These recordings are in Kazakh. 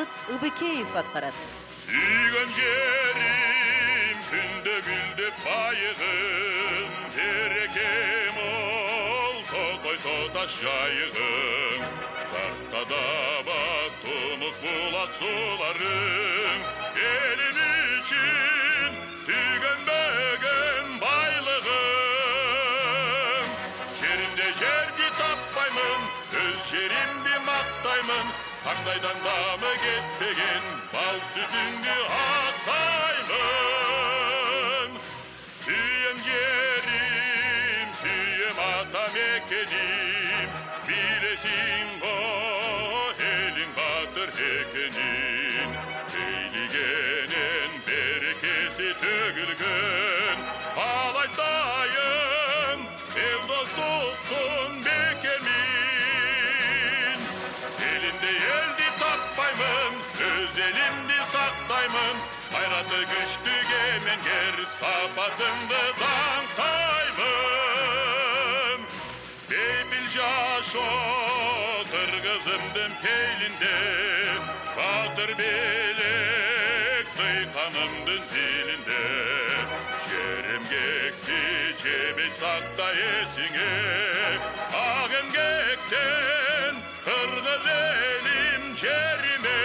Бақыт Ыбыкеев атқарады. Сүйген жерім күнді гүлдеп байығым, берекем ол тоқой тоташ жайығым, тартқада бат тұнық бұлат суларым, елім үшін түйгенбеген байлығым. Жерімде жерді таппаймын, өз жерімді мақтаймын, қандайдан дамы кетпеген бал сүтіңді ақтаймын. Сүйем жерім, сүйем ата мекенім, білесің ғой елің батыр екенін, бейлігенен берекесі төгілген, ал айтайын ел достықтың бекемін. Елімде елді таппаймын, өз елімді сақтаймын, қайраты күшті кемеңгер сапатыңды даңқтаймын. Бейпіл жашо қырғызымдың пейлінде, батыр белек дыйқанымдың тілінде, жерім кекті жебет сақта есіңе, ақ емгектен қырғыз елім жеріме.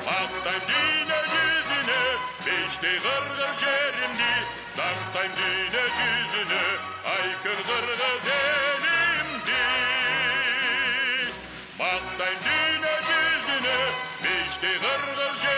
Мақтайм дүйнө жүзіне, бештей қырғыз жерімді, даңқтайм дүйнө жүзіне, айкөл қырғыз елімді. Мақтайм дүйнө жүзіне, бештей қырғыз жерімді,